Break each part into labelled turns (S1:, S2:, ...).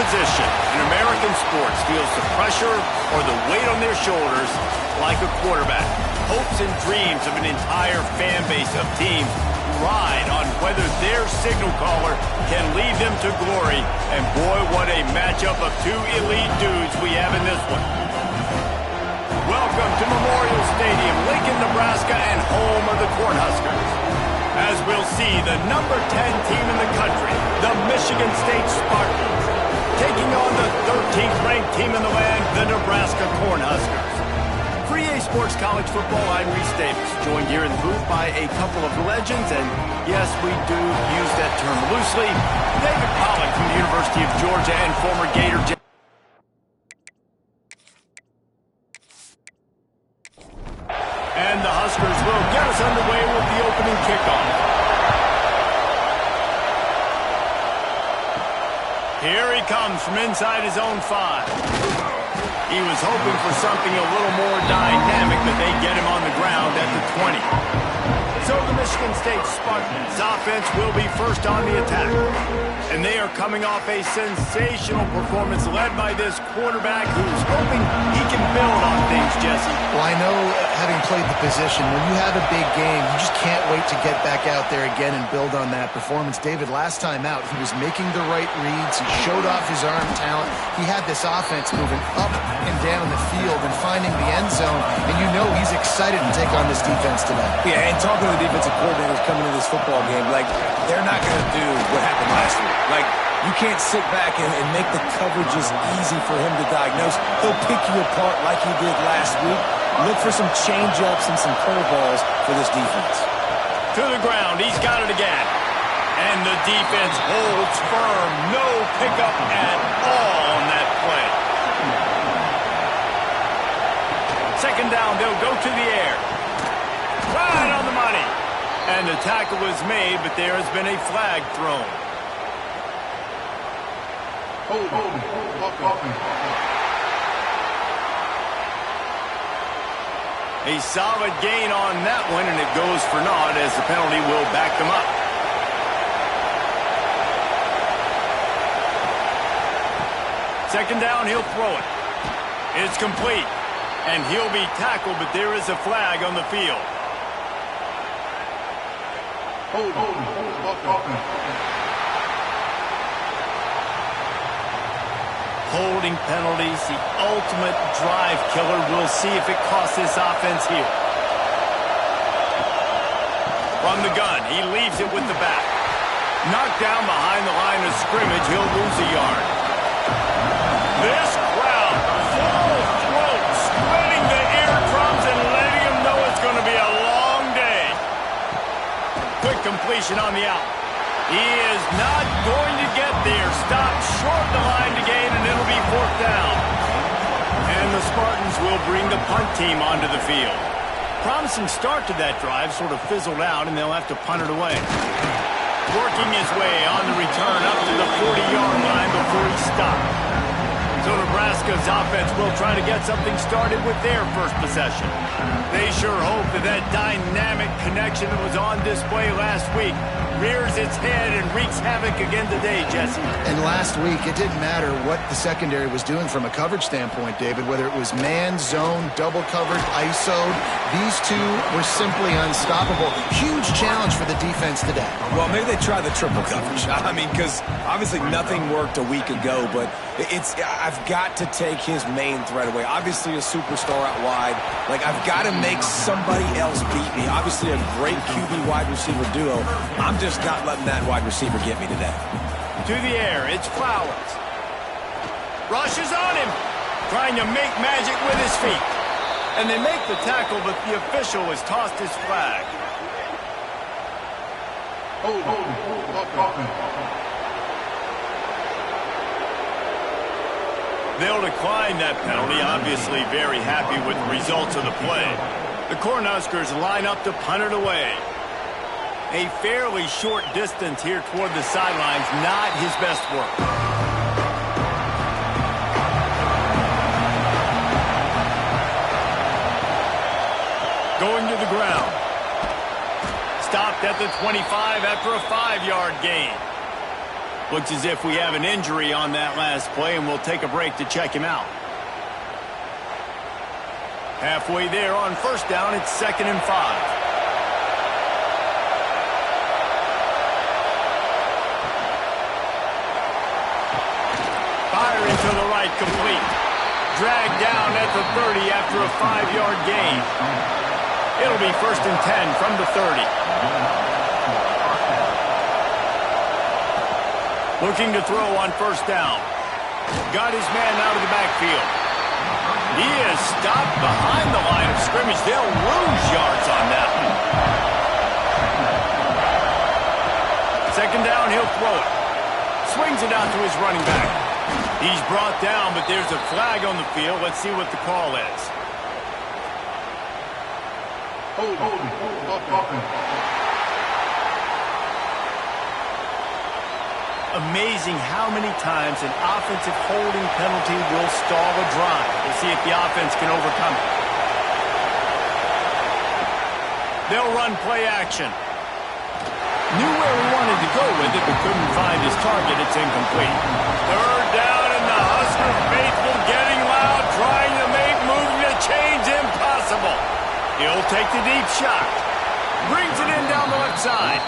S1: position in American sports feels the pressure or the weight on their shoulders like a quarterback. Hopes and dreams of an entire fan base of teams ride on whether their signal caller can lead them to glory. And boy, what a matchup of two elite dudes we have in this one. Welcome to Memorial Stadium, Lincoln, Nebraska, and home of the Cornhuskers. As we'll see, the number 10 team in the country, the Michigan State Spartans, taking on the 13th ranked team in the land, the Nebraska Cornhuskers. For EA Sports College Football, I'm Reese Davis, joined here in the booth by a couple of legends, and yes, we do use that term loosely. David Pollack from the University of Georgia and former Gator. And the Huskers will get us underway with the opening kickoff. Here he comes from inside his own 5. He was hoping for something a little more dynamic, but they get him on the ground at the 20. So the Michigan State Spartans offense will be first on the attack. And they are coming off a sensational performance led by this quarterback who's hoping he can build on things, Jesse.
S2: Well, I know, having played the position, when you have a big game, you just can't wait to get back out there again and build on that performance. David, last time out, he was making the right reads. He showed off his arm talent. He had this offense moving up and down the field and finding the end zone. And you know he's excited to take on this defense today.
S3: Yeah, and talking to the defensive coordinators coming into this football game, like, they're not going to do what happened last week. Like, you can't sit back and make the coverages easy for him to diagnose. He'll pick you apart like he did last week. Look for some change-ups and some curveballs for this defense.
S1: To the ground, he's got it again. And the defense holds firm. No pickup at all on that play. Second down, they'll go to the air. Right on the money. And the tackle was made, but there has been a flag thrown. A solid gain on that one, and it goes for naught as the penalty will back them up. Second down, he'll throw it. It's complete, and he'll be tackled, but there is a flag on the field. Holding penalties, the ultimate drive killer. We'll see if it costs this offense here. From the gun, he leaves it with the back. Knocked down behind the line of scrimmage, he'll lose a yard. This crowd, full throat, splitting the eardrums and letting them know it's going to be a long day. Quick completion on the out. He is not going to get there. Stopped short the line to gain, and it'll be fourth down. And the Spartans will bring the punt team onto the field. Promising start to that drive, sort of fizzled out, and they'll have to punt it away. Working his way on the return up to the 40-yard line before he stopped. So Nebraska's offense will try to get something started with their first possession. They sure hope that that dynamic connection that was on display last week rears its head and wreaks havoc again today, Jesse.
S2: And last week, it didn't matter what the secondary was doing from a coverage standpoint, David, whether it was man, zone, double covered, ISO'd. These two were simply unstoppable. Huge challenge for the defense today.
S3: Well, maybe they try the triple coverage. I mean, because obviously nothing worked a week ago, but I've got to take his main threat away. Obviously a superstar out wide. Like, I've got to make somebody else beat me. Obviously a great QB wide receiver duo. I'm just not letting that wide receiver get me today.
S1: To the air, it's Flowers. Rushes on him, trying to make magic with his feet. And they make the tackle, but the official has tossed his flag. They'll decline that penalty, obviously very happy with the results of the play. The Cornhuskers line up to punt it away. A fairly short distance here toward the sidelines, not his best work. Going to the ground. Stopped at the 25 after a 5-yard gain. Looks as if we have an injury on that last play, and we'll take a break to check him out. Halfway there on first down, it's 2nd and 5. Fire into the right, complete. Dragged down at the 30 after a 5-yard gain. It'll be 1st and 10 from the 30. Looking to throw on first down. Got his man out of the backfield. He is stopped behind the line of scrimmage. They'll lose yards on that one. 2nd down, he'll throw it. Swings it out to his running back. He's brought down, but there's a flag on the field. Let's see what the call is. Amazing how many times an offensive holding penalty will stall a drive. We'll see if the offense can overcome it. They'll run play action. Knew where he wanted to go with it, but couldn't find his target. It's incomplete. 3rd down, and the Husker faithful getting loud, trying to make moving the chains impossible. He'll take the deep shot. Brings it in down the left side.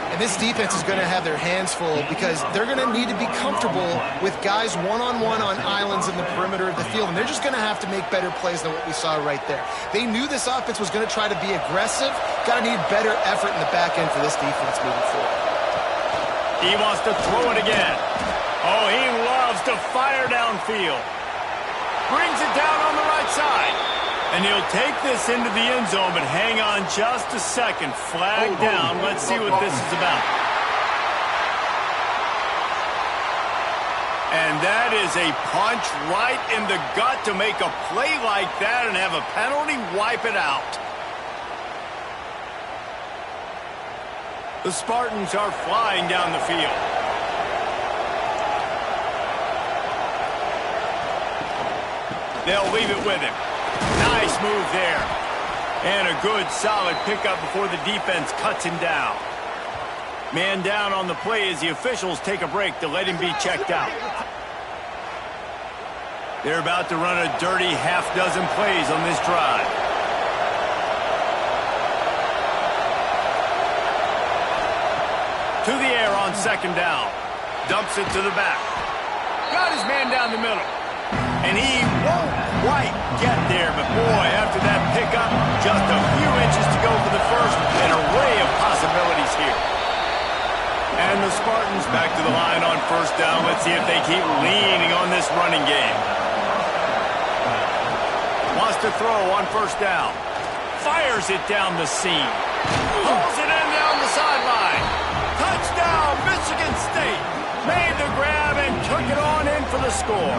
S2: And this defense is going to have their hands full because they're going to need to be comfortable with guys one-on-one on islands in the perimeter of the field. And they're just going to have to make better plays than what we saw right there. They knew this offense was going to try to be aggressive. Got to need better effort in the back end for this defense moving forward.
S1: He wants to throw it again. Oh, he loves to fire downfield. Brings it down on the right side. And he'll take this into the end zone, but hang on just a second. Flag down. Let's see what this is about. And that is a punch right in the gut to make a play like that and have a penalty wipe it out. The Spartans are flying down the field. They'll leave it with him. Nice move there. And a good, solid pickup before the defense cuts him down. Man down on the play as the officials take a break to let him be checked out. They're about to run a dirty half-dozen plays on this drive. To the air on 2nd down. Dumps it to the back. Got his man down the middle. And he won't quite get there, but boy, after that pickup, just a few inches to go for the first, an array of possibilities here. And the Spartans back to the line on first down. Let's see if they keep leaning on this running game. Wants to throw on first down. Fires it down the seam. Pulls it in down the sideline. Touchdown, Michigan State. Made the grab and took it on in for the score.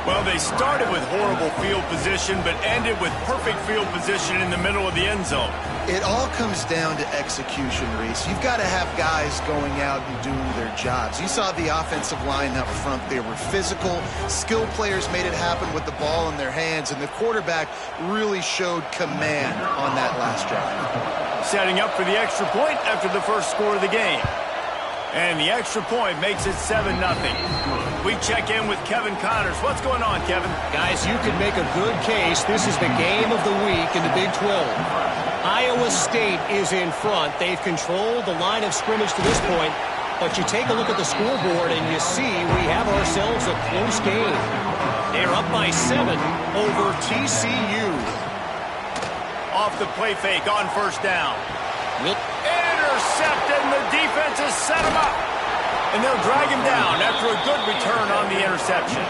S1: Well, they started with horrible field position, but ended with perfect field position in the middle of the end zone.
S2: It all comes down to execution, Reese. You've got to have guys going out and doing their jobs. You saw the offensive line up front. They were physical. Skilled players made it happen with the ball in their hands, and the quarterback really showed command on that last drive.
S1: Setting up for the extra point after the first score of the game. And the extra point makes it 7-0. We check in with Kevin Connors. What's going on, Kevin?
S4: Guys, you can make a good case. This is the game of the week in the Big 12. Iowa State is in front. They've controlled the line of scrimmage to this point. But you take a look at the scoreboard and you see we have ourselves a close game. They're up by 7 over TCU.
S1: Off the play fake on first down. Intercepted, and the defense has set him up. And they'll drag him down after a good return on the interception.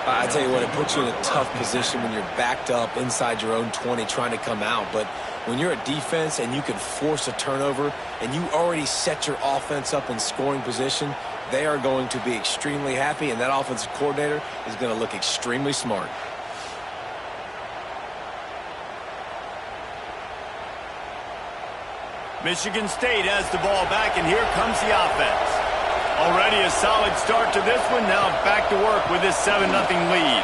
S3: I tell you what, it puts you in a tough position when you're backed up inside your own 20 trying to come out. But when you're a defense and you can force a turnover and you already set your offense up in scoring position, they are going to be extremely happy, and that offensive coordinator is going to look extremely smart.
S1: Michigan State has the ball back, and here comes the offense. Already a solid start to this one. Now back to work with this 7-0 lead.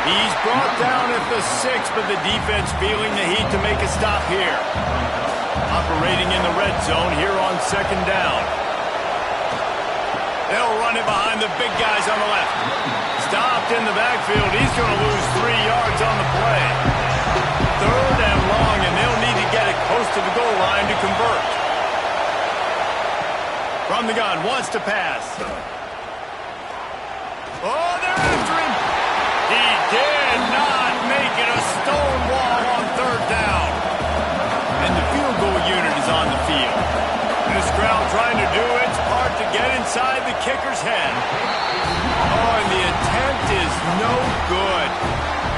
S1: He's brought down at the 6, but the defense feeling the heat to make a stop here. Operating in the red zone here on second down. They'll run it behind the big guys on the left. Stopped in the backfield. He's going to lose 3 yards on the play. Third and long, and they'll need to get it close to the goal line to convert. From the gun, wants to pass. Oh, they're after him. He did not make it a stone wall on third down. And the field goal unit is on the field. This crowd trying to do its part to get inside the kicker's head. Oh, and the attempt is no good.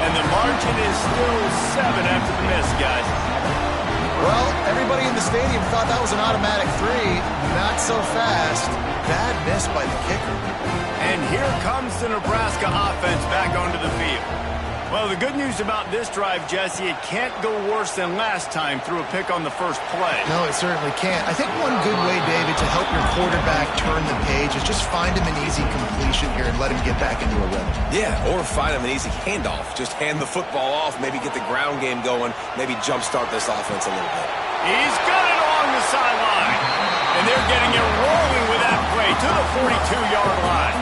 S1: And the margin is still 7 after the miss, guys.
S2: Well, everybody in the stadium thought that was an automatic 3. Not so fast. Bad miss by the kicker.
S1: And here comes the Nebraska offense back onto the field. Well, the good news about this drive, Jesse, it can't go worse than last time through a pick on the first play.
S2: No, it certainly can't. I think one good way, David, to help your quarterback turn the page is just find him an easy completion here and let him get back into a rhythm.
S3: Yeah, or find him an easy handoff. Just hand the football off, maybe get the ground game going, maybe jumpstart this offense a little bit.
S1: He's got it along the sideline. And they're getting it rolling with that play to the 42-yard line.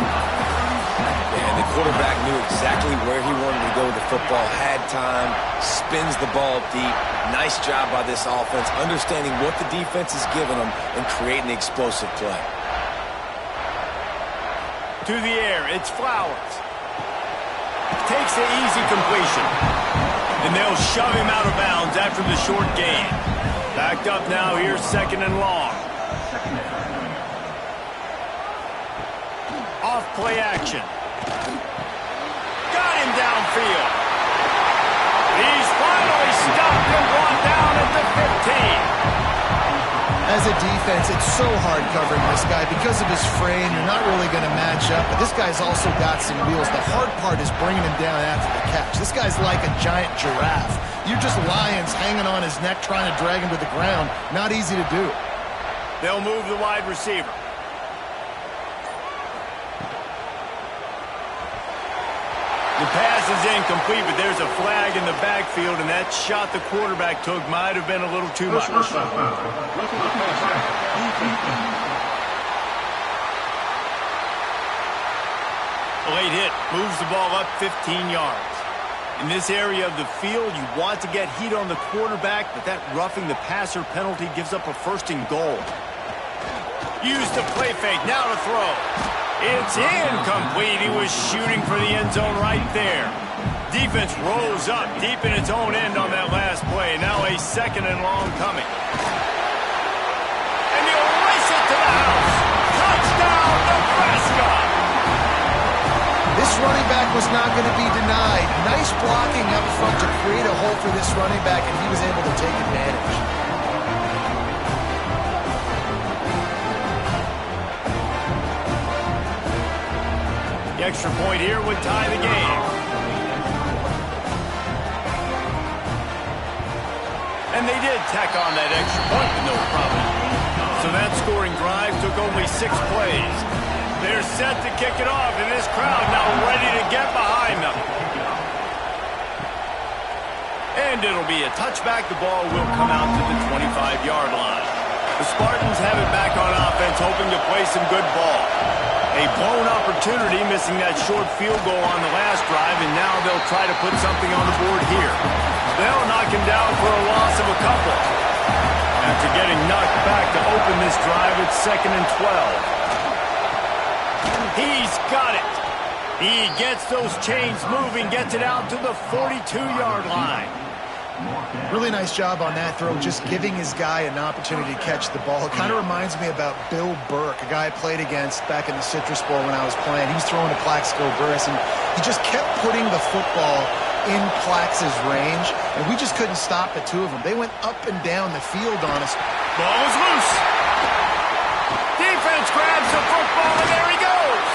S3: And the quarterback knew exactly where he wanted to go with the football, had time, spins the ball deep. Nice job by this offense, understanding what the defense is giving them and creating the explosive play.
S1: To the air, it's Flowers. Takes the easy completion. And they'll shove him out of bounds after the short gain. Backed up now, here's second and long. Off play action. Got him downfield. He's finally stopped and brought down at the 15.
S2: As a defense, it's so hard covering this guy. Because of his frame, you're not really going to match up. But this guy's also got some wheels. The hard part is bringing him down after the catch. This guy's like a giant giraffe. You're just lions hanging on his neck trying to drag him to the ground. Not easy to do.
S1: They'll move the wide receiver. The pass is incomplete, but there's a flag in the backfield, and that shot the quarterback took might have been a little too much. A late hit moves the ball up 15 yards. In this area of the field, you want to get heat on the quarterback, but that roughing the passer penalty gives up a first and goal. Use the play fake, now to throw. It's incomplete. He was shooting for the end zone right there. Defense rose up deep in its own end on that last play. Now a second and long coming. And he'll race it to the house. Touchdown, Nebraska!
S2: This running back was not going to be denied. Nice blocking up front to create a hole for this running back, and he was able to take advantage.
S1: The extra point here would tie the game. And they did tack on that extra point with no problem. So that scoring drive took only 6 plays. They're set to kick it off, and this crowd now ready to get behind them. And it'll be a touchback. The ball will come out to the 25-yard line. The Spartans have it back on offense, hoping to play some good ball. A blown opportunity, missing that short field goal on the last drive, and now they'll try to put something on the board here. They'll knock him down for a loss of a couple. After getting knocked back to open this drive, it's second and 12. He's got it. He gets those chains moving, gets it out to the 42-yard line.
S2: Really nice job on that throw, just giving his guy an opportunity to catch the ball. It kind of reminds me about Bill Burke, a guy I played against back in the Citrus Bowl when I was playing. He was throwing to Plaxico Burris, and he just kept putting the football in Plax's range, and we just couldn't stop the two of them. They went up and down the field on us.
S1: Ball is loose. Defense grabs the football, and there he goes.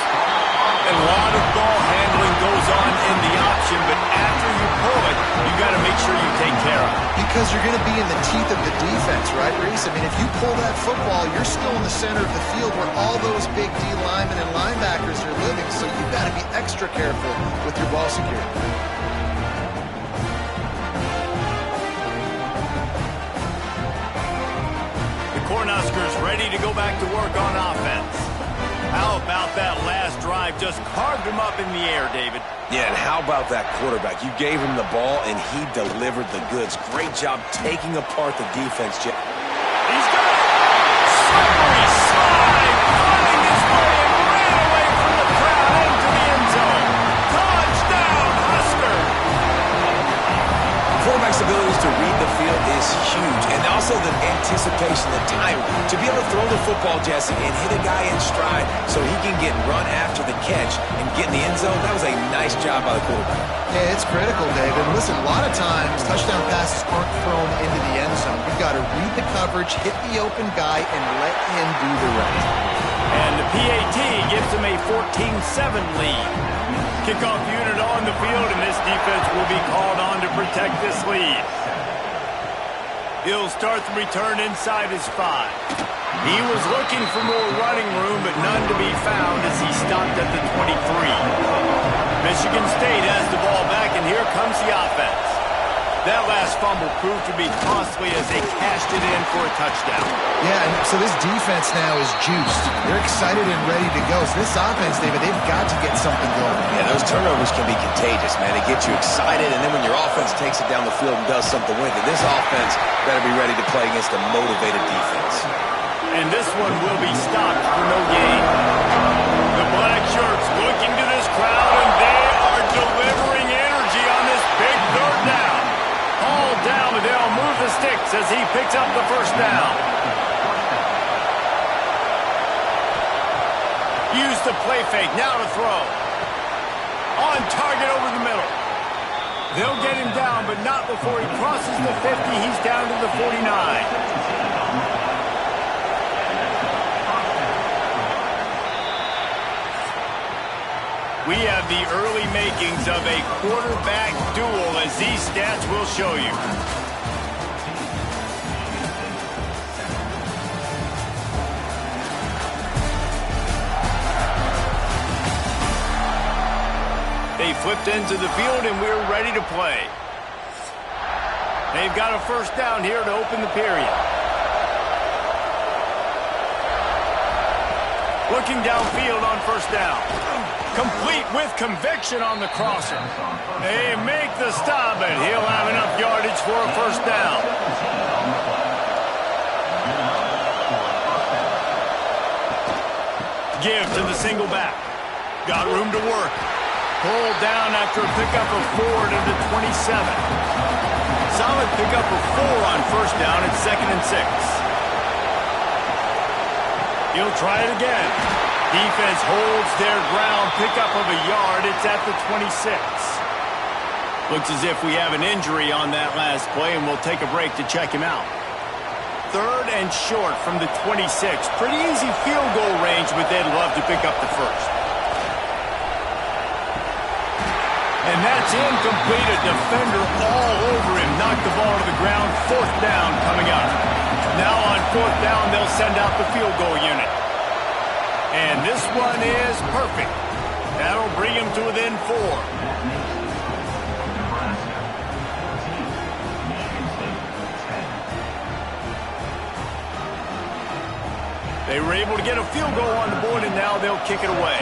S1: A lot of ball handling goes on in the option, but after you pull it, you got to make sure you take care of it.
S2: Because you're going to be in the teeth of the defense, right, Reese? I mean, if you pull that football, you're still in the center of the field where all those big D linemen and linebackers are living, so you've got to be extra careful with your ball security.
S1: Huskers ready to go back to work on offense. How about that last drive? Just carved him up in the air, David.
S3: Yeah, and how about that quarterback? You gave him the ball, and he delivered the goods. Great job taking apart the defense, Jeff.
S1: He's got it. Slippery slide. Running his way and ran away from the crowd into the end zone. Touchdown, Husker.
S3: Quarterback's abilities to read the field is huge, and also the anticipation, the time to be able to throw the football, Jesse, and hit a guy in stride so he can get run after the catch and get in the end zone. That was a nice job by the quarterback.
S2: Yeah, it's critical, David. Listen, a lot of times touchdown passes aren't thrown into the end zone. You've got to read the coverage, hit the open guy, and let him do the rest.
S1: And the PAT gives him a 14-7 lead. Kickoff unit on the field, and this defense will be called on to protect this lead. He'll start the return inside his 5. He was looking for more running room, but none to be found as he stopped at the 23. Michigan State has the ball back, and here comes the offense. That last fumble proved to be costly as they cashed it in for a touchdown.
S2: Yeah, and so this defense now is juiced. They're excited and ready to go. So this offense, David, they've got to get something going.
S3: Yeah, those turnovers can be contagious, man. They get you excited, and then when your offense takes it down the field and does something with it, this offense better be ready to play against a motivated defense.
S1: And this one will be stopped for no gain. The black shirts looking to this crowd, and they are delivering energy on this big third down. All down, but they'll move the sticks as he picks up the first down. Use the play fake, now to throw. On target over the middle. They'll get him down, but not before he crosses the 50. He's down to the 49. We have the early makings of a quarterback duel, as these stats will show you. They flipped into the field, and we're ready to play. They've got a first down here to open the period. Looking downfield on first down. Complete with conviction on the crosser. They make the stop, and he'll have enough yardage for a first down. Give to the single back. Got room to work. Pulled down after a pickup of 4 to the 27. Solid pickup of 4 on first down at 2nd and 6. He'll try it again. Defense holds their ground, pickup of a yard. It's at the 26. Looks as if we have an injury on that last play, and we'll take a break to check him out. 3rd and short from the 26. Pretty easy field goal range, but they'd love to pick up the first. And that's incomplete. A defender all over him. Knocked the ball to the ground. 4th down coming up. Now on 4th down, they'll send out the field goal unit. And this one is perfect. That'll bring him to within 4. They were able to get a field goal on the board, and now they'll kick it away.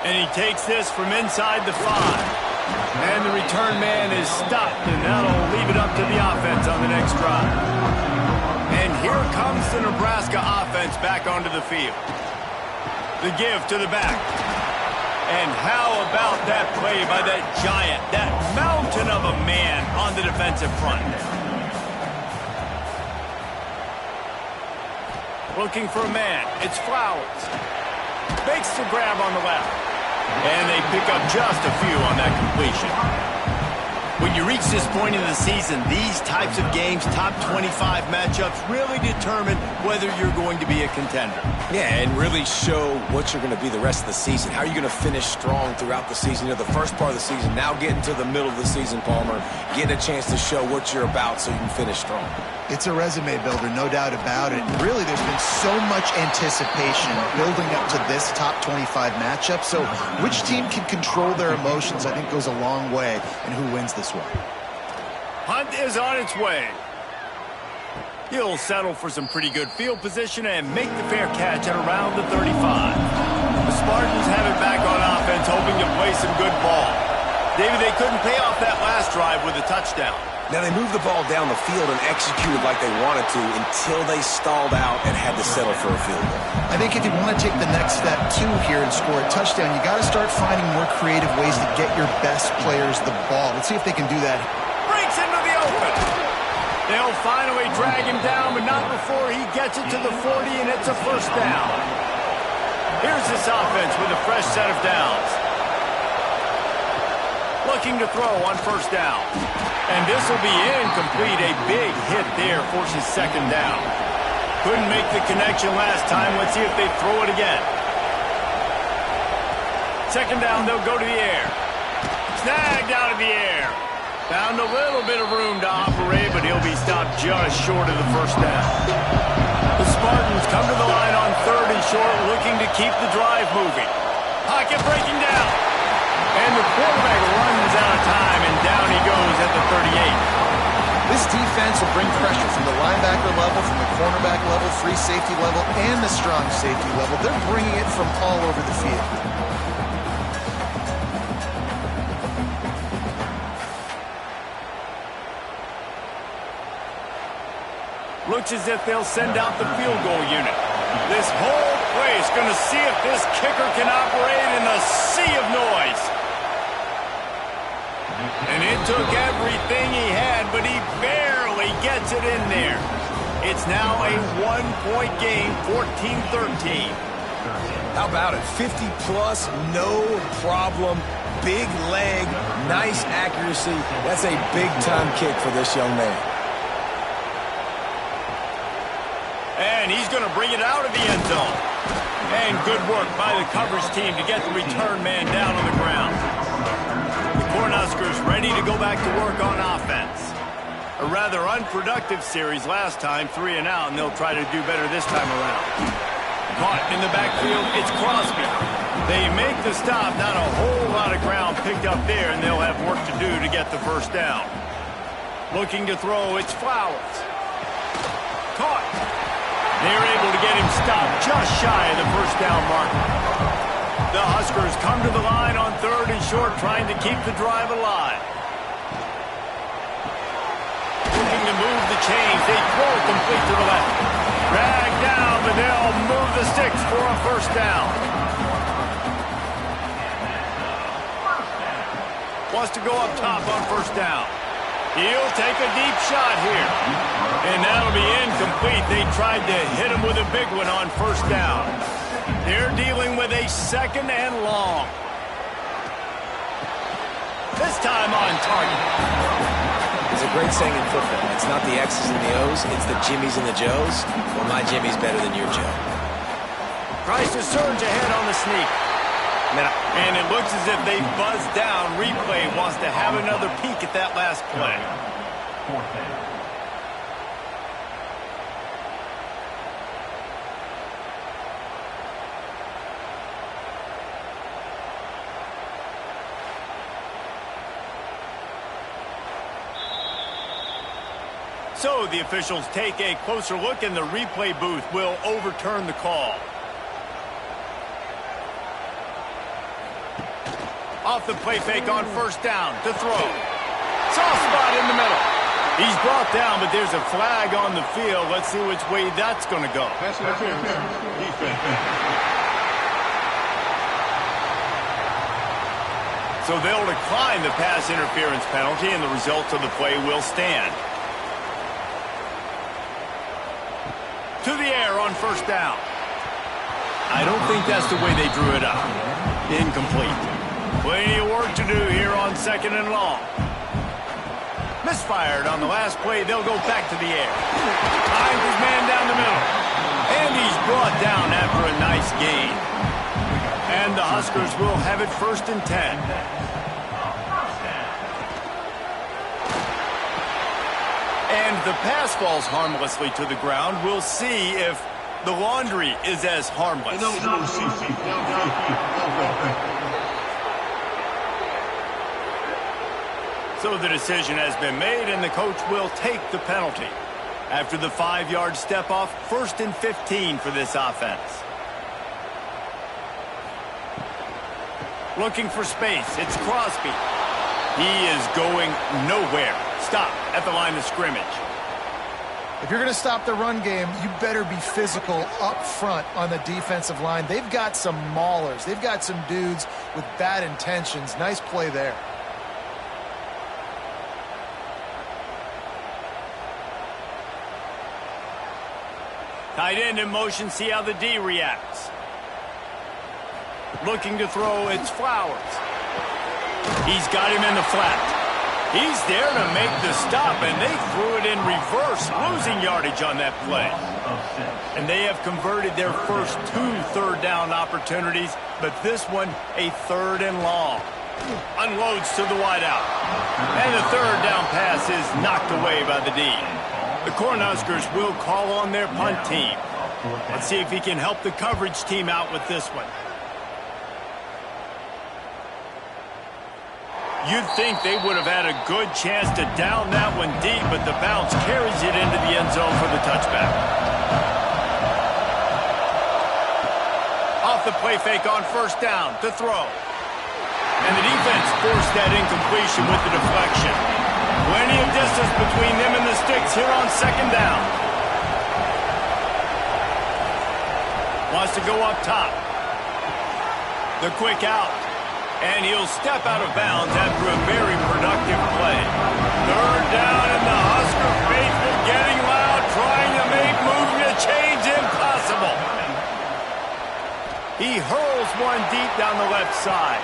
S1: And he takes this from inside the 5. And the return man is stopped, and that'll leave it up to the offense on the next drive. And here comes the Nebraska offense back onto the field. The give to the back. And how about that play by that giant, that mountain of a man on the defensive front? Looking for a man. It's Flowers. Makes the grab on the left. And they pick up just a few on that completion. When you reach this point in the season, these types of games, top 25 matchups, really determine whether you're going to be a contender.
S3: Yeah, and really show what you're going to be the rest of the season. How are you going to finish strong throughout the season? You know, the first part of the season, now getting to the middle of the season, Palmer, getting a chance to show what you're about so you can finish strong.
S2: It's a resume builder, no doubt about it. And really, there's been so much anticipation building up to this top 25 matchup. So which team can control their emotions, I think, goes a long way in who wins this one.
S1: Punt is on its way. He'll settle for some pretty good field position and make the fair catch at around the 35. The Spartans have it back on offense, hoping to play some good ball. David, they couldn't pay off that last drive with a touchdown.
S3: Now, they moved the ball down the field and executed like they wanted to until they stalled out and had to settle for a field goal.
S2: I think if you want to take the next step, too, here and score a touchdown, you got to start finding more creative ways to get your best players the ball. Let's see if they can do that.
S1: Breaks into the open. They'll finally drag him down, but not before he gets it to the 40, and it's a first down. Here's this offense with a fresh set of downs. Looking to throw on first down. And this will be incomplete. A big hit there forces second down. Couldn't make the connection last time. Let's see if they throw it again. Second down, they'll go to the air. Snagged out of the air. Found a little bit of room to operate, but he'll be stopped just short of the first down. The Spartans come to the line on 3rd and short, looking to keep the drive moving. Pocket breaking down. And the quarterback runs out of time, and down he goes at the 38.
S2: This defense will bring pressure from the linebacker level, from the cornerback level, free safety level, and the strong safety level. They're bringing it from all over the field.
S1: Looks as if they'll send out the field goal unit. This whole place going to see if this kicker can operate in a sea of noise. And it took everything he had, but he barely gets it in there. It's now a 1-point game, 14-13.
S3: How about it? 50-plus, no problem. Big leg, nice accuracy. That's a big-time kick for this young man.
S1: And he's going to bring it out of the end zone. And good work by the coverage team to get the return man down on the ground. The Cornhuskers ready to go back to work on offense. A rather unproductive series last time, 3 and out, and they'll try to do better this time around. Caught in the backfield, it's Crosby. They make the stop, not a whole lot of ground picked up there, and they'll have work to do to get the first down. Looking to throw, it's Flowers. Caught. They're able to get him stopped just shy of the first down mark. The Huskers come to the line on 3rd and short, trying to keep the drive alive. Looking to move the chains. They throw it complete to the left. Drag down, but they'll move the sticks for a first down. Wants to go up top on first down. He'll take a deep shot here. And that'll be incomplete. They tried to hit him with a big one on first down. They're dealing with a 2nd and long. This time on target.
S3: There's a great saying in football. It's not the X's and the O's, it's the Jimmies and the Joes. Well, my Jimmy's better than your Joe.
S1: Tries to surge ahead on the sneak. And it looks as if they buzzed down. Replay wants to have another peek at that last play. So the officials take a closer look, and the replay booth will overturn the call. Off the play fake on first down to throw. Soft spot in the middle. He's brought down, but there's a flag on the field. Let's see which way that's going to go. So they'll decline the pass interference penalty, and the results of the play will stand. To the air on first down. I don't think that's the way they drew it up. Incomplete. Plenty of work to do here on 2nd and long. Misfired on the last play. They'll go back to the air. Finds his man down the middle. And he's brought down after a nice gain. And the Huskers will have it 1st and 10. And the pass falls harmlessly to the ground. We'll see if the laundry is as harmless. So the decision has been made, and the coach will take the penalty. After the 5-yard step off, 1st and 15 for this offense. Looking for space. It's Crosby. He is going nowhere. Stop at the line of scrimmage.
S2: If you're going to stop the run game, you better be physical up front on the defensive line. They've got some maulers. They've got some dudes with bad intentions. Nice play there.
S1: Tight end in motion, see how the D reacts. Looking to throw, it's Flowers. He's got him in the flat. He's there to make the stop, and they threw it in reverse, losing yardage on that play. And they have converted their first 2 third-down opportunities, but this one a 3rd and long. Unloads to the wideout. And the 3rd down pass is knocked away by the D. The Cornhuskers will call on their punt team. Let's see if he can help the coverage team out with this one. You'd think they would have had a good chance to down that one deep, but the bounce carries it into the end zone for the touchback. Off the play fake on 1st down to throw. And the defense forced that incompletion with the deflection. Plenty of distance between them and the sticks here on 2nd down. Wants to go up top. The quick out. And he'll step out of bounds after a very productive play. 3rd down, and the Husker faithful getting loud, trying to make movement to change impossible. He hurls one deep down the left side.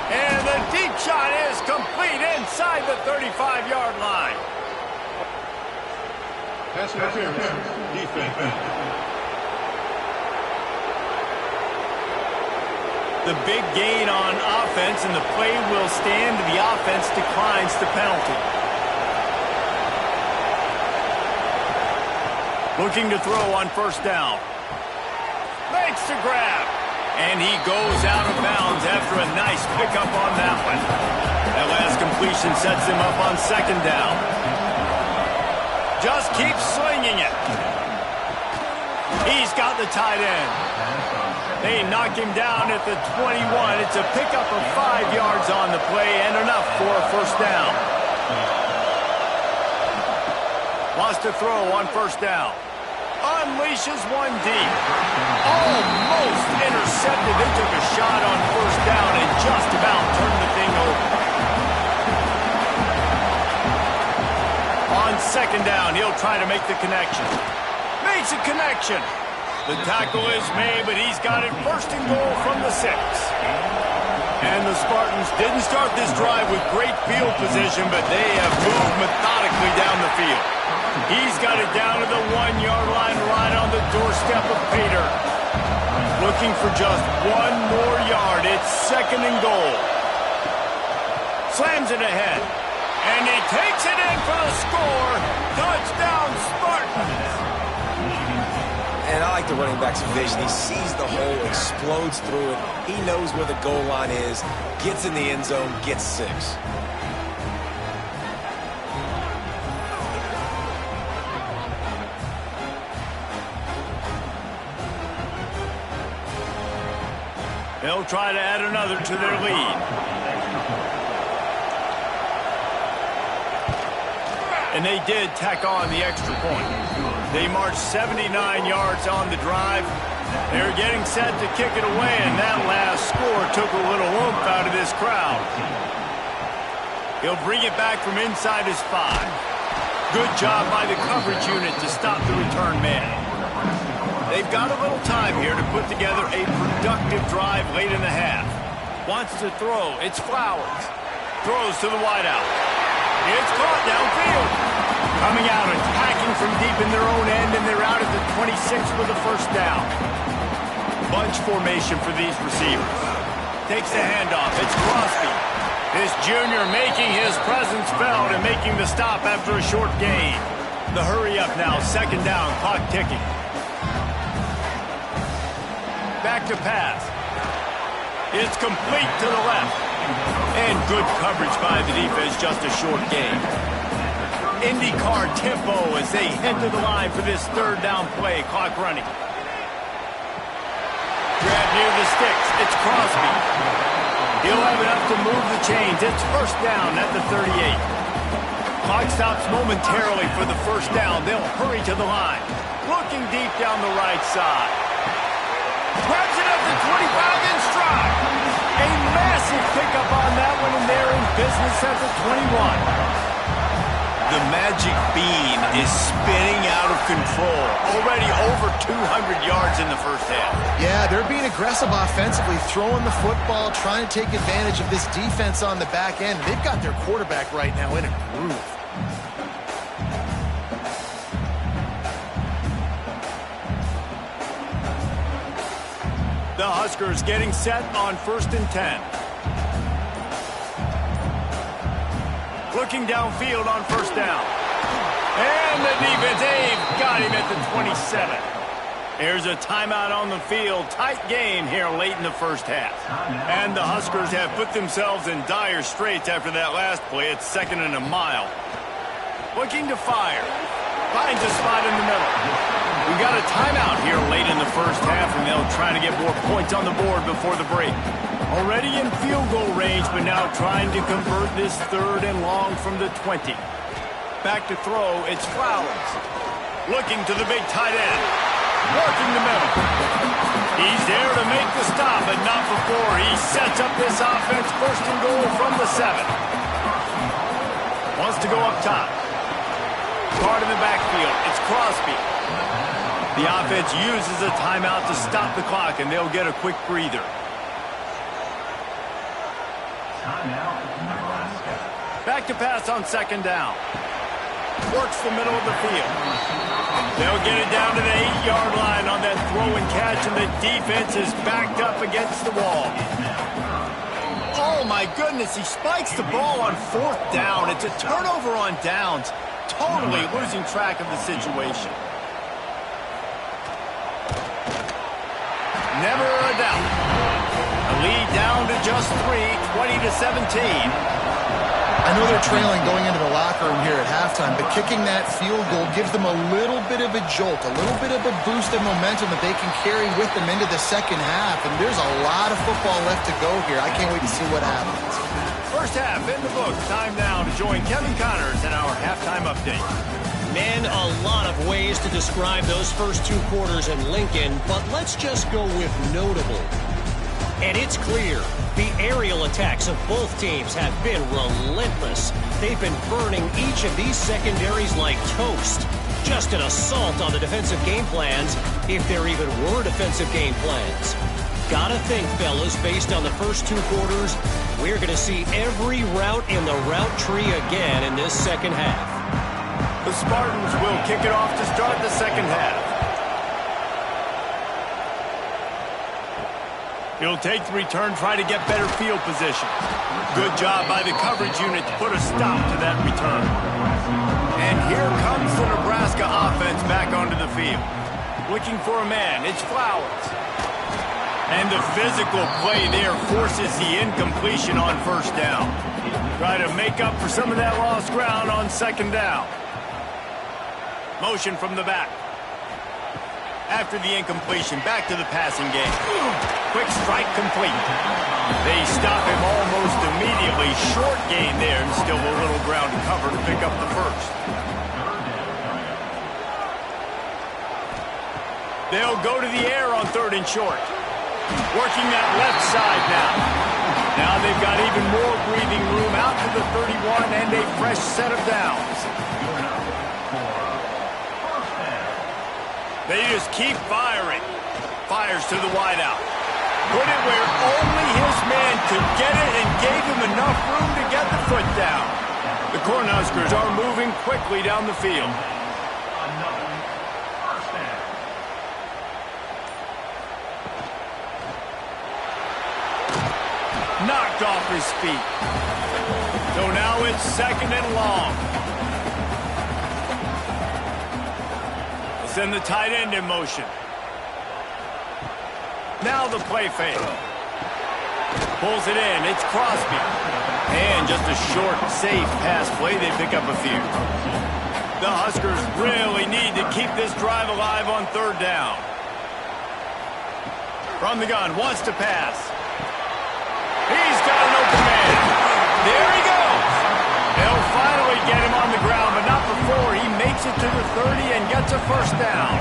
S1: And the deep shot is complete inside the 35-yard line.
S5: Pass interference. Defense.
S1: The big gain on offense, and the play will stand. The offense declines the penalty. Looking to throw on 1st down. Makes the grab. And he goes out of bounds after a nice pickup on that one. That last completion sets him up on 2nd down. Just keeps slinging it. He's got the tight end. They knock him down at the 21. It's a pickup of 5 yards on the play and enough for a 1st down. Wants to throw on 1st down. Unleashes one deep. Almost intercepted. They took a shot on 1st down and just about turned the thing over. On 2nd down, he'll try to make the connection. Makes a connection. The tackle is made, but he's got it 1st and goal from the 6. And the Spartans didn't start this drive with great field position, but they have moved methodically down the field. He's got it down to the 1-yard line, right on the doorstep of Pater. Looking for just 1 more yard. It's 2nd and goal. Slams it ahead. And he takes it in for the score. Touchdown, Spartans.
S3: And I like the running back's vision. He sees the hole, explodes through it. He knows where the goal line is, gets in the end zone, gets 6.
S1: They'll try to add another to their lead. And they did tack on the extra point. They marched 79 yards on the drive. They're getting set to kick it away, and that last score took a little oomph out of this crowd. He'll bring it back from inside his 5. Good job by the coverage unit to stop the return man. They've got a little time here to put together a productive drive late in the half. Wants to throw. It's Flowers. Throws to the wideout. It's caught downfield. Coming out, attacking from deep in their own end, and they're out at the 26 with a 1st down. Bunch formation for these receivers. Takes the handoff. It's Crosby. This junior making his presence felt and making the stop after a short gain. The hurry up now, 2nd down, clock ticking. Back to pass. It's complete to the left. And good coverage by the defense, just a short game. IndyCar tempo as they head to the line for this third down play. Clock running. Grab near the sticks. It's Crosby. He'll have enough to move the chains. It's first down at the 38. Clock stops momentarily for the first down. They'll hurry to the line. Looking deep down the right side. Grabs it up to 25 in stride. A massive pickup on that one, and they're in business at the 21. The magic bean is spinning out of control. Already over 200 yards in the first half.
S2: Yeah, they're being aggressive offensively, throwing the football, trying to take advantage of this defense on the back end. They've got their quarterback right now in a groove.
S1: The Huskers getting set on 1st and 10. Looking downfield on first down. And the defense, they've got him at the 27. Here's a timeout on the field. Tight game here late in the first half. And the Huskers have put themselves in dire straits after that last play. It's 2nd and a mile. Looking to fire. Finds a spot in the middle. We got a timeout here late in the first half, and they'll try to get more points on the board before the break. Already in field goal range, but now trying to convert this 3rd and long from the 20. Back to throw, it's Flowers. Looking to the big tight end. Working the middle. He's there to make the stop, but not before he sets up this offense. 1st and goal from the 7. Wants to go up top. Card in the backfield, it's Crosby. The offense uses a timeout to stop the clock, and they'll get a quick breather. Back to pass on 2nd down. Works the middle of the field. They'll get it down to the 8-yard line on that throw and catch, and the defense is backed up against the wall. Oh, my goodness, he spikes the ball on 4th down. It's a turnover on downs. Totally losing track of the situation. Never a doubt. A lead down to just 3, 20-17.
S2: I know they're trailing going into the locker room here at halftime, but kicking that field goal gives them a little bit of a jolt, a little bit of a boost of momentum that they can carry with them into the second half. And there's a lot of football left to go here. I can't wait to see what happens.
S1: First half in the books. Time now to join Kevin Connors in our halftime update.
S4: Man, a lot of ways to describe those first 2 quarters in Lincoln, but let's just go with notable. And it's clear, the aerial attacks of both teams have been relentless. They've been burning each of these secondaries like toast. Just an assault on the defensive game plans, if there even were defensive game plans. Gotta think, fellas, based on the first 2 quarters, we're going to see every route in the route tree again in this second half.
S1: The Spartans will kick it off to start the second half. He'll take the return, try to get better field position. Good job by the coverage unit to put a stop to that return. And here comes the Nebraska offense back onto the field. Looking for a man, it's Flowers. And the physical play there forces the incompletion on first down. Try to make up for some of that lost ground on 2nd down. Motion from the back. After the incompletion, back to the passing game. Quick strike complete. They stop him almost immediately. Short gain there, and still a little ground to cover to pick up the first. They'll go to the air on 3rd and short. Working that left side now. Now they've got even more breathing room out to the 31 and a fresh set of downs. They just keep firing. Fires to the wideout. Put it where only his man could get it and gave him enough room to get the foot down. The Cornhuskers are moving quickly down the field. Knocked off his feet. So now it's 2nd and long. Send the tight end in motion. Now the play fake. Pulls it in. It's Crosby. And just a short, safe pass play. They pick up a few. The Huskers really need to keep this drive alive on third down. From the gun, wants to pass. He's got an open man. There he goes. They'll finally get him on the ground, but not before he makes it to the 30 and gets a first down.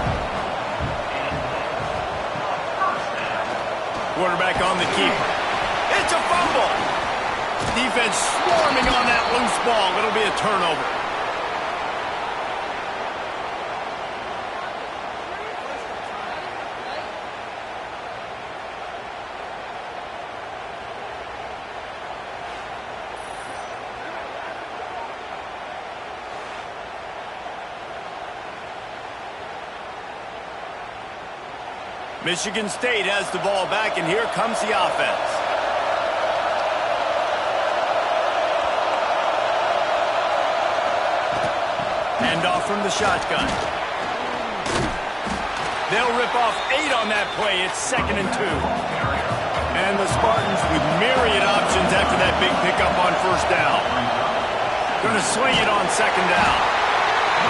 S1: Quarterback on the keeper. It's a fumble. Defense swarming on that loose ball. It'll be a turnover. Michigan State has the ball back, and here comes the offense. Handoff from the shotgun. They'll rip off 8 on that play. It's 2nd and 2. And the Spartans with myriad options after that big pickup on first down. Going to swing it on 2nd down.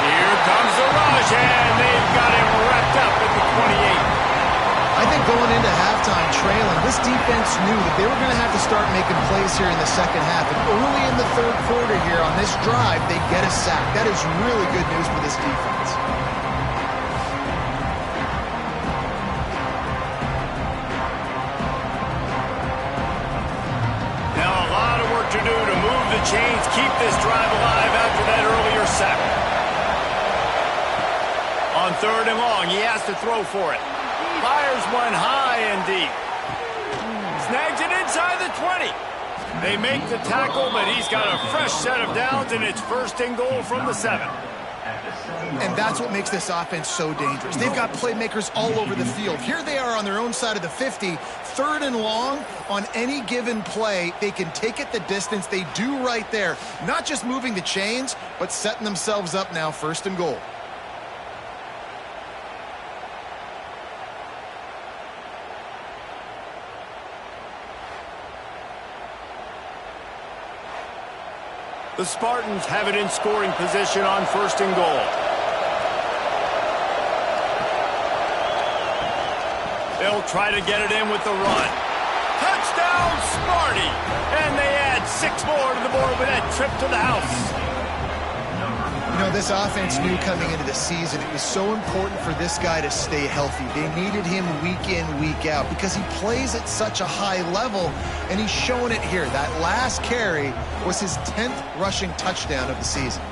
S1: Here comes the rush, and they've got him wrapped up at the 28.
S2: I think going into halftime trailing, this defense knew that they were going to have to start making plays here in the second half. And early in the third quarter here on this drive, they get a sack. That is really good news for this defense.
S1: Now a lot of work to do to move the chains, keep this drive alive after that earlier sack. On 3rd and long, he has to throw for it. Fires one high and deep. Snags it inside the 20. They make the tackle, but he's got a fresh set of downs, and it's 1st and goal from the 7.
S2: And that's what makes this offense so dangerous. They've got playmakers all over the field. Here they are on their own side of the 50. 3rd and long, on any given play, they can take it the distance. They do right there. Not just moving the chains, but setting themselves up now 1st and goal.
S1: The Spartans have it in scoring position on 1st and goal. They'll try to get it in with the run. Touchdown, Sparty! And they add 6 more to the board with that trip to the house.
S2: You know, this offense knew coming into the season it was so important for this guy to stay healthy. They needed him week in, week out because he plays at such a high level, and he's showing it here. That last carry was his 10th rushing touchdown of the season.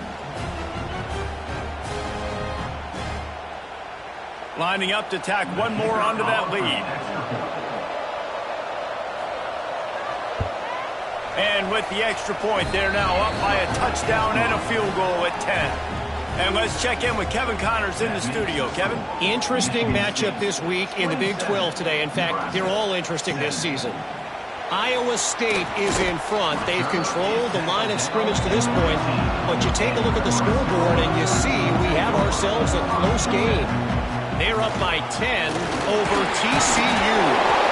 S1: Lining up to tack one more onto that lead. And with the extra point, they're now up by a touchdown and a field goal at 10. And let's check in with Kevin Connors in the studio. Kevin?
S4: Interesting matchup this week in the Big 12 today. In fact, they're all interesting this season. Iowa State is in front. They've controlled the line of scrimmage to this point. But you take a look at the scoreboard and you see we have ourselves a close game. They're up by 10 over TCU.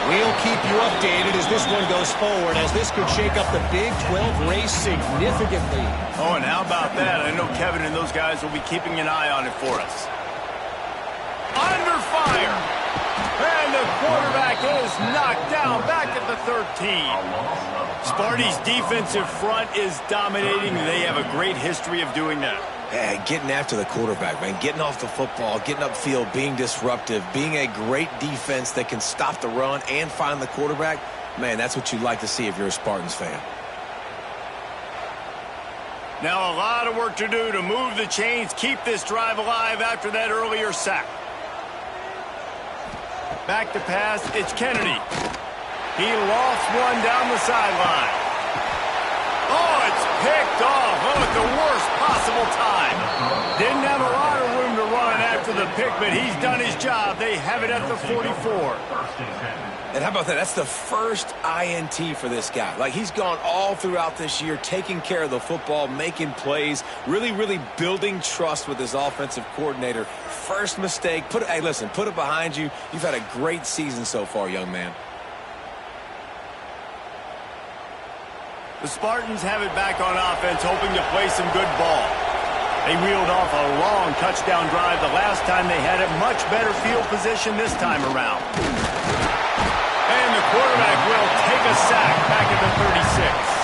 S4: We'll keep you updated as this one goes forward, as this could shake up the Big 12 race significantly.
S1: Oh, and how about that? I know Kevin and those guys will be keeping an eye on it for us. Under fire. And the quarterback is knocked down back at the 13. Sparty's defensive front is dominating. They have a great history of doing that.
S3: Yeah, getting after the quarterback, man. Getting off the football, getting upfield, being disruptive, being a great defense that can stop the run and find the quarterback. Man, that's what you'd like to see if you're a Spartans fan.
S1: Now a lot of work to do to move the chains, keep this drive alive after that earlier sack. Back to pass, it's Kennedy. He lofts one down the sideline. Oh, it's picked off. Oh, at the worst possible time. Didn't have a lot of room to run after the pick, but he's done his job. They have it at the 44.
S3: And how about that? That's the first INT for this guy. Like, he's gone all throughout this year, taking care of the football, making plays, really building trust with his offensive coordinator. First mistake. Hey, listen, put it behind you. You've had a great season so far, young man.
S1: The Spartans have it back on offense, hoping to play some good ball. They reeled off a long touchdown drive the last time they had it. Much better field position this time around. And the quarterback will take a sack back at the 36.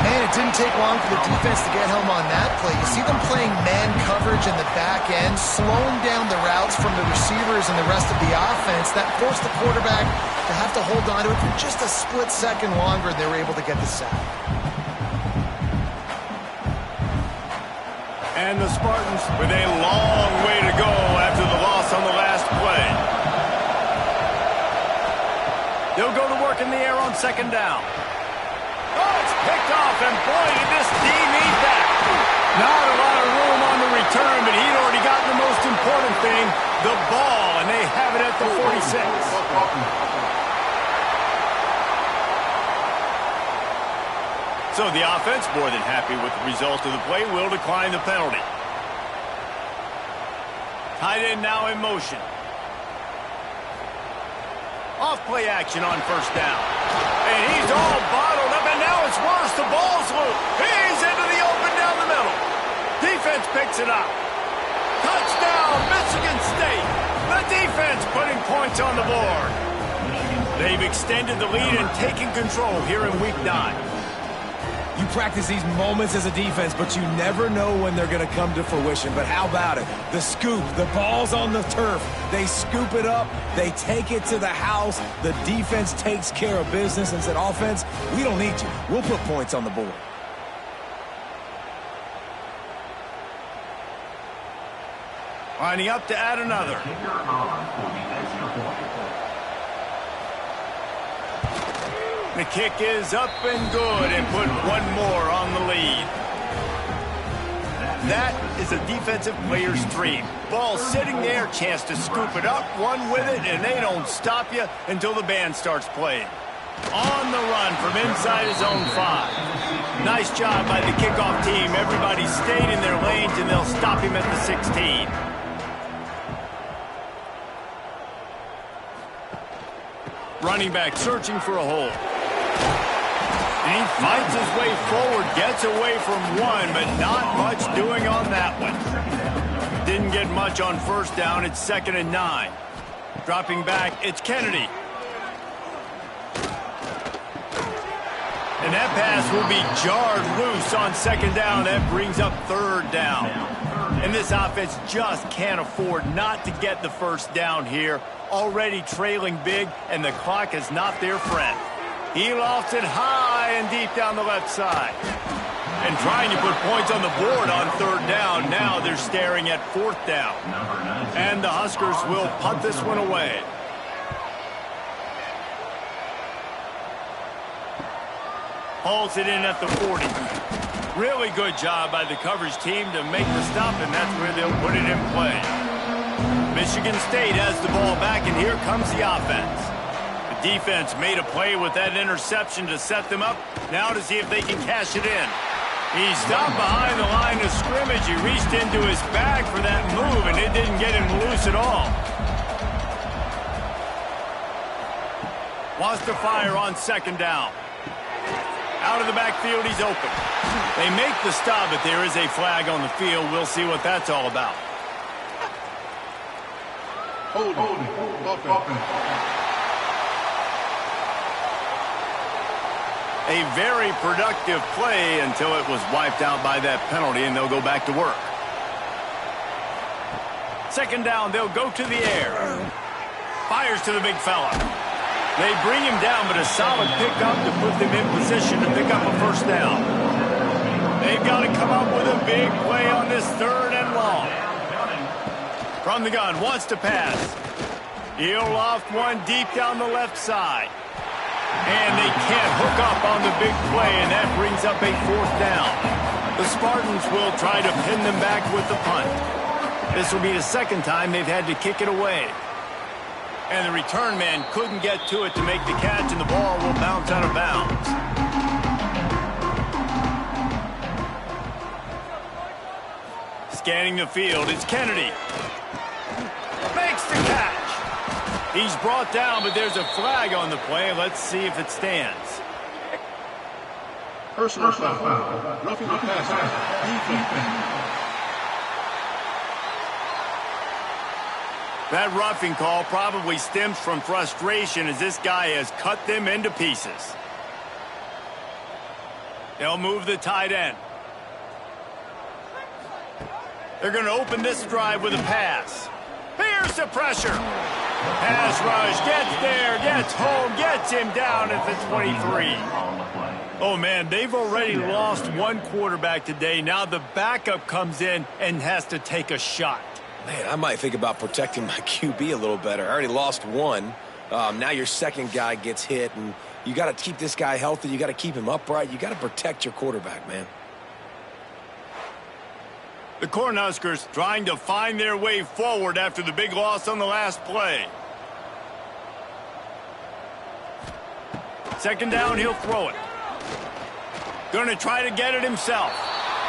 S2: Man, it didn't take long for the defense to get home on that play. You see them playing man coverage in the back end, slowing down the routes from the receivers and the rest of the offense. That forced the quarterback to have to hold on to it for just a split second longer, and they were able to get the sack.
S1: And the Spartans with a long way to go after the loss on the last play. They'll go to work in the air on second down. Oh, it's picked off, and boy, did this D need that. Not a lot of room on the return, but he'd already gotten the most important thing, the ball, and they have it at the 46. So the offense, more than happy with the result of the play, will decline the penalty. Tight end now in motion. Off play action on first down. And he's all bottled up, and now it's worse. The ball's loose. He's into the open down the middle. Defense picks it up. Touchdown, Michigan State. The defense putting points on the board. They've extended the lead and taken control here in Week 9.
S3: You practice these moments as a defense, but you never know when they're going to come to fruition. But how about it? The scoop, the ball's on the turf. They scoop it up. They take it to the house. The defense takes care of business and said, offense, we don't need you. We'll put points on the board.
S1: Lining up to add another. The kick is up and good, and put one more on the lead. That is a defensive player's dream. Ball sitting there, chance to scoop it up, run with it, and they don't stop you until the band starts playing. On the run from inside his own 5. Nice job by the kickoff team. Everybody stayed in their lanes, and they'll stop him at the 16. Running back searching for a hole. And he fights his way forward, gets away from one, but not much doing on that one. Didn't get much on first down. It's 2nd and 9. Dropping back, it's Kennedy. And that pass will be jarred loose on 2nd down. That brings up 3rd down. And this offense just can't afford not to get the first down here. Already trailing big, and the clock is not their friend. He lofts it high and deep down the left side. And trying to put points on the board on 3rd down. Now they're staring at 4th down. And the Huskers will punt this one away. Hauls it in at the 40. Really good job by the coverage team to make the stop, and that's where they'll put it in play. Michigan State has the ball back, and here comes the offense. The defense made a play with that interception to set them up. Now to see if they can cash it in. He stopped behind the line of scrimmage. He reached into his bag for that move, and it didn't get him loose at all. Wants to fire on 2nd down. Out of the backfield, he's open. They make the stop, but there is a flag on the field. We'll see what that's all about.
S5: Hold it.
S1: A very productive play until it was wiped out by that penalty, and they'll go back to work. 2nd down, they'll go to the air. Fires to the big fella. They bring him down, but a solid pickup to put them in position to pick up a first down. They've got to come up with a big play on this 3rd and long. From the gun, wants to pass. He'll loft one deep down the left side. And they can't hook up on the big play, and that brings up a 4th down. The Spartans will try to pin them back with the punt. This will be the 2nd time they've had to kick it away. And the return man couldn't get to it to make the catch, and the ball will bounce out of bounds. Scanning the field, it's Kennedy. Makes the catch. He's brought down, but there's a flag on the play. Let's see if it stands.
S5: Personal foul. Roughing the passer. Defense.
S1: That roughing call probably stems from frustration as this guy has cut them into pieces. They'll move the tight end. They're going to open this drive with a pass. Here's the pressure. Pass rush, gets there, gets home, gets him down at the 23. Oh, man, they've already lost one quarterback today. Now the backup comes in and has to take a shot.
S3: Man, I might think about protecting my QB a little better. I already lost one. Now your second guy gets hit, and you got to keep this guy healthy. You got to keep him upright. You got to protect your quarterback, man.
S1: The Cornhuskers trying to find their way forward after the big loss on the last play. Second down, he'll throw it. Going to try to get it himself.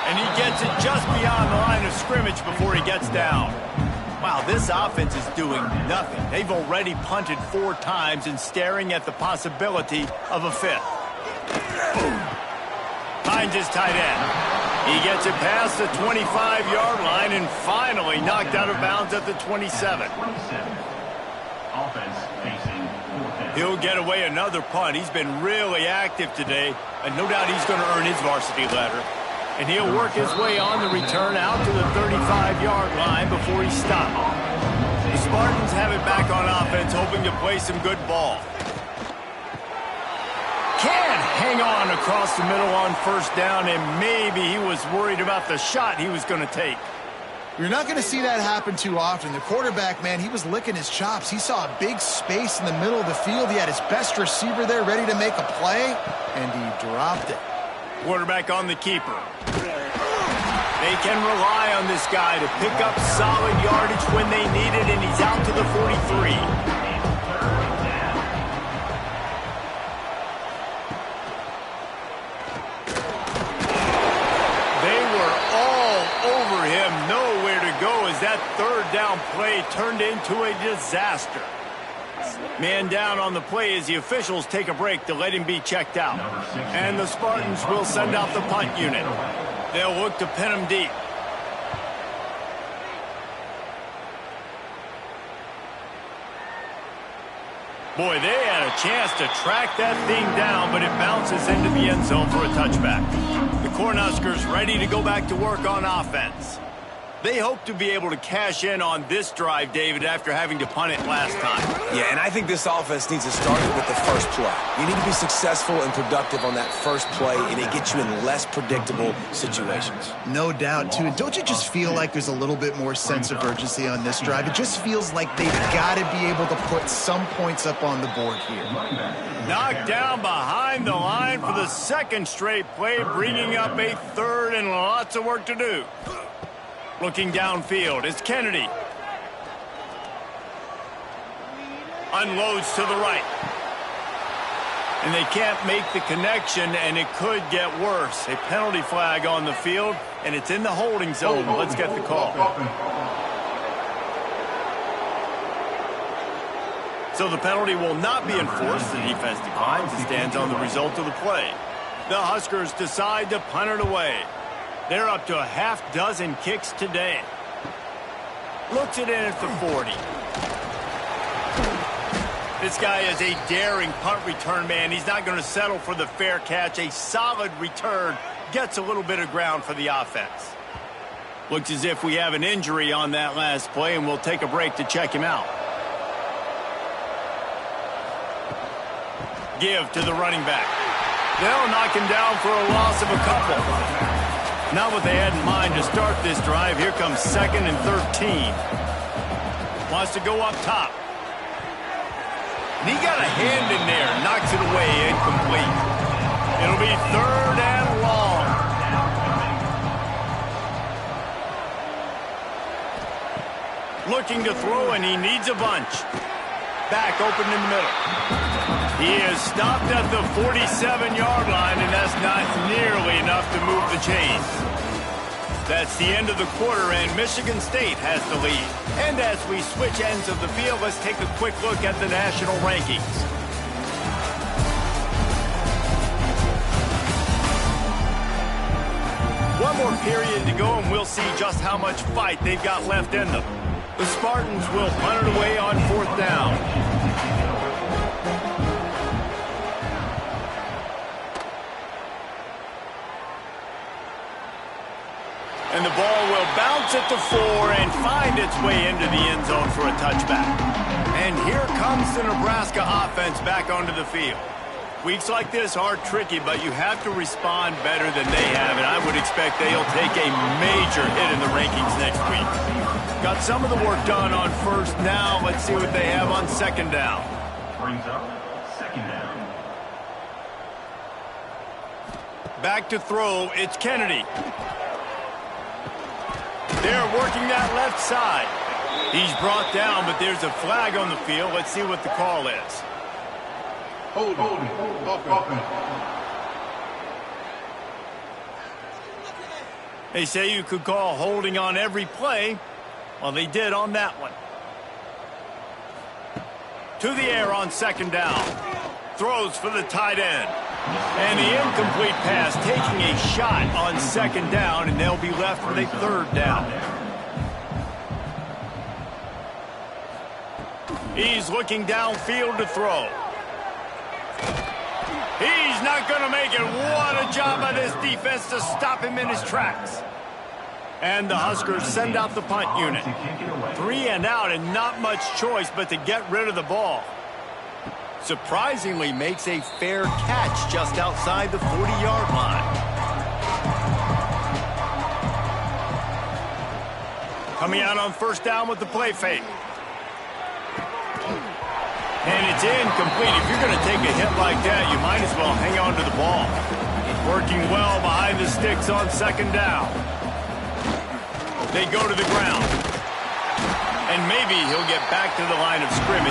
S1: And he gets it just beyond the line of scrimmage before he gets down. Wow, this offense is doing nothing. They've already punted 4 times and staring at the possibility of a 5th. Finds his tight end. He gets it past the 25-yard line and finally knocked out of bounds at the 27. He'll get away another punt. He's been really active today, and no doubt he's going to earn his varsity letter. And he'll work his way on the return out to the 35-yard line before he's stopped. The Spartans have it back on offense, hoping to play some good ball. Can't hang on across the middle on first down, and maybe he was worried about the shot he was going to take.
S2: You're not going to see that happen too often. The quarterback, man, he was licking his chops. He saw a big space in the middle of the field. He had his best receiver there ready to make a play, and he dropped it.
S1: Quarterback on the keeper. They can rely on this guy to pick up solid yardage when they need it, and he's out to the 43. They were all over him, nowhere to go as that third down play turned into a disaster. Man down on the play as the officials take a break to let him be checked out. And the Spartans will send out the punt unit. They'll look to pin him deep. Boy, they had a chance to track that thing down, but it bounces into the end zone for a touchback. The Cornhuskers ready to go back to work on offense. They hope to be able to cash in on this drive, David, after having to punt it last time.
S3: Yeah, and I think this offense needs to start with the first play. You need to be successful and productive on that first play, and it gets you in less predictable situations.
S2: No doubt, too. And don't you just feel like there's a little bit more sense of urgency on this drive? It just feels like they've got to be able to put some points up on the board here.
S1: Knocked down behind the line for the second straight play, bringing up a third and lots of work to do. Looking downfield, it's Kennedy. Unloads to the right. And they can't make the connection, and it could get worse. A penalty flag on the field, and it's in the holding zone. Let's get the call. So the penalty will not be enforced. The defense declines and stands on the result of the play. The Huskers decide to punt it away. They're up to a half-dozen kicks today. Looks it in at the 40. This guy is a daring punt return man. He's not going to settle for the fair catch. A solid return gets a little bit of ground for the offense. Looks as if we have an injury on that last play, and we'll take a break to check him out. Give to the running back. They'll knock him down for a loss of a couple. Not what they had in mind to start this drive. Here comes 2nd and 13. Wants to go up top. And he got a hand in there. Knocks it away. Incomplete. It'll be 3rd and long. Looking to throw, and he needs a bunch. Back open in the middle. He is stopped at the 47-yard line, and that's not nearly enough to move the chains. That's the end of the quarter, and Michigan State has the lead. And as we switch ends of the field, let's take a quick look at the national rankings. more period to go, and we'll see just how much fight they've got left in them. The Spartans will punt it away on 4th down. And the ball will bounce at the 4 and find its way into the end zone for a touchback. And here comes the Nebraska offense back onto the field. Weeks like this are tricky, but you have to respond better than they have, and I would expect they'll take a major hit in the rankings next week. Got some of the work done on 1st. Now let's see what they have on 2nd down.
S5: Brings up 2nd down.
S1: Back to throw, it's Kennedy. They're working that left side. He's brought down, but there's a flag on the field. Let's see what the call is.
S5: Holding. Offense.
S1: They say you could call holding on every play. Well, they did on that one. To the air on 2nd down. Throws for the tight end. And the incomplete pass, taking a shot on 2nd down, and they'll be left with a 3rd down. He's looking downfield to throw. He's not going to make it. What a job by this defense to stop him in his tracks. And the Huskers send out the punt unit. 3 and out, and not much choice but to get rid of the ball. Surprisingly makes a fair catch just outside the 40-yard line. Coming out on 1st down with the play fake. And it's incomplete. If you're going to take a hit like that, you might as well hang on to the ball. Working well behind the sticks on 2nd down. They go to the ground. And maybe he'll get back to the line of scrimmage.